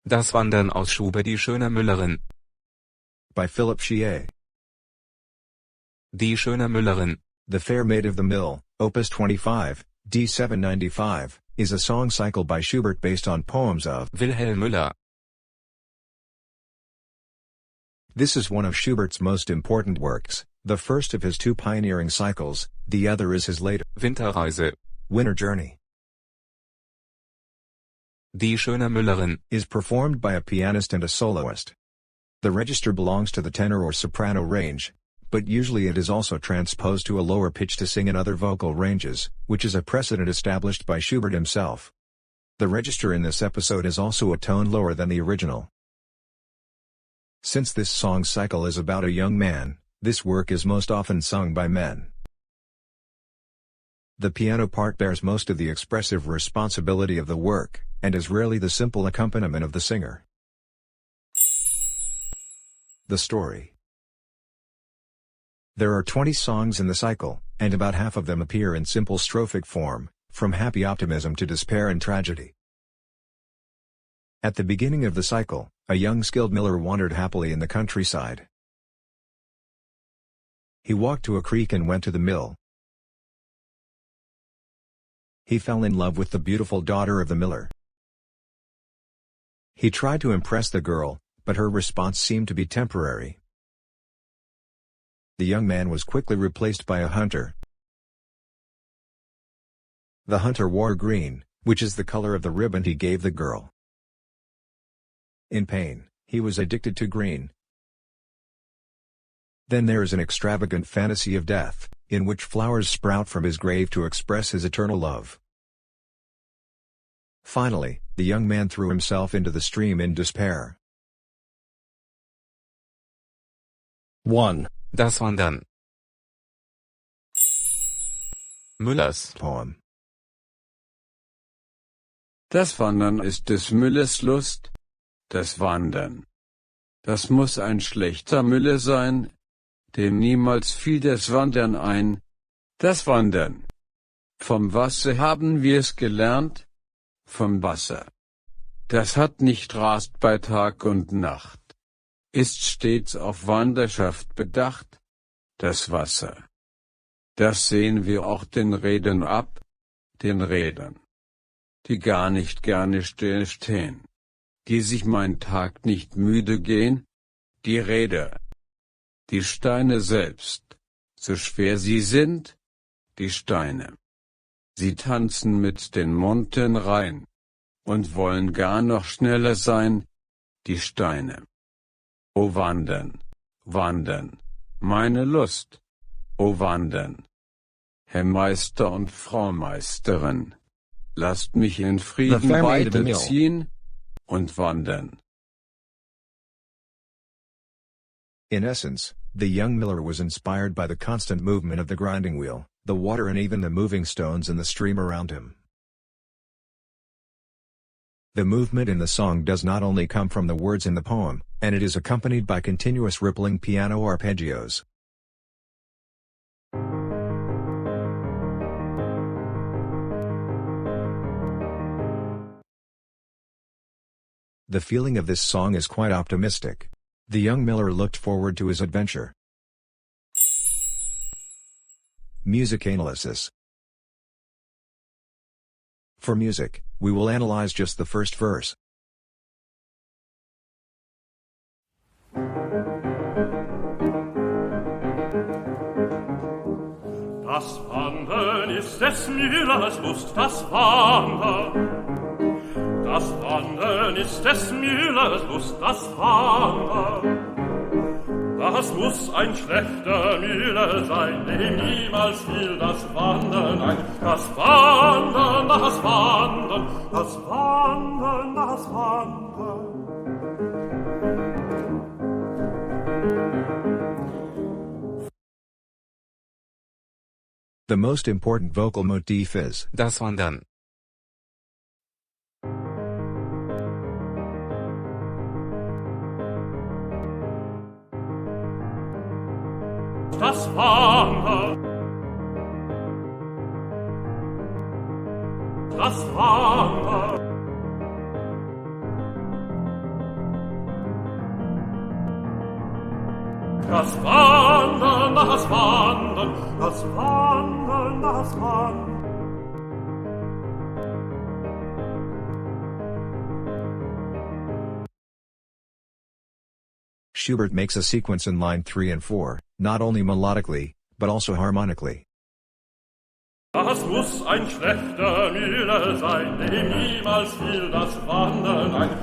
Das Wandern aus Schubert Die schöne Müllerin. by Philip Chier. Die schöne Müllerin. The Fair Maid of the Mill, Opus 25, D 795, is a song cycle by Schubert based on poems of Wilhelm Müller. This is one of Schubert's most important works, the first of his two pioneering cycles, the other is his later Winterreise. Winter Journey. Die schöne Müllerin Is performed by a pianist and a soloist. The register belongs to the tenor or soprano range, but usually it is also transposed to a lower pitch to sing in other vocal ranges, which is a precedent established by Schubert himself. The register in this episode is also a tone lower than the original. Since this song cycle is about a young man, this work is most often sung by men. The piano part bears most of the expressive responsibility of the work, and is rarely the simple accompaniment of the singer. The story. There are 20 songs in the cycle, and about half of them appear in simple strophic form, from happy optimism to despair and tragedy. At the beginning of the cycle, a young skilled miller wandered happily in the countryside. He walked to a creek and went to the mill. He fell in love with the beautiful daughter of the miller. He tried to impress the girl, but her response seemed to be temporary. The young man was quickly replaced by a hunter. The hunter wore green, which is the color of the ribbon he gave the girl. In pain, he was addicted to green. Then there is an extravagant fantasy of death, in which flowers sprout from his grave to express his eternal love. Finally, the young man threw himself into the stream in despair. 1. Das Wandern. Müllers Poem. Das Wandern ist des Müllers Lust, das Wandern. Das muss ein schlechter Müller sein, dem niemals fiel das Wandern ein, das Wandern. Vom Wasser haben wir's gelernt, vom Wasser. Das hat nicht rast bei Tag und Nacht, ist stets auf Wanderschaft bedacht, das Wasser. Das sehen wir auch den Rädern ab, den Rädern, die gar nicht gerne still stehen, die sich mein Tag nicht müde gehen, die Räder, die Steine selbst, so schwer sie sind, die Steine. Sie tanzen mit den Munten rein und wollen gar noch schneller sein, die Steine. O wandern, wandern, meine Lust, o wandern. Herr Meister und Frau Meisterin, lasst mich in Frieden weiterziehen und wandern. In essence, the young miller was inspired by the constant movement of the grinding wheel, the water and even the moving stones in the stream around him. The movement in the song does not only come from the words in the poem, and it is accompanied by continuous rippling piano arpeggios. The feeling of this song is quite optimistic. The young miller looked forward to his adventure. Music analysis. For music, we will analyze just the first verse. Das Wandern ist des Müllers Lust, das Wandern. Das Wandern ist des Müllers Lust, das Wandern. Das muss ein schlechter Müller sein, dem niemals fiel das Wandern ein. Das Wandern, das Wandern, das Wandern, das Wandern. The most important vocal motif is Das Wandern. Das Wandern. Das Wandern. Das Wandern, das Wandern, das Wandern, das Wandern. Schubert makes a sequence in line 3 and 4, not only melodically, but also harmonically. Das muss ein schlechter Müller sein, dem niemals fiel das Wandern ein.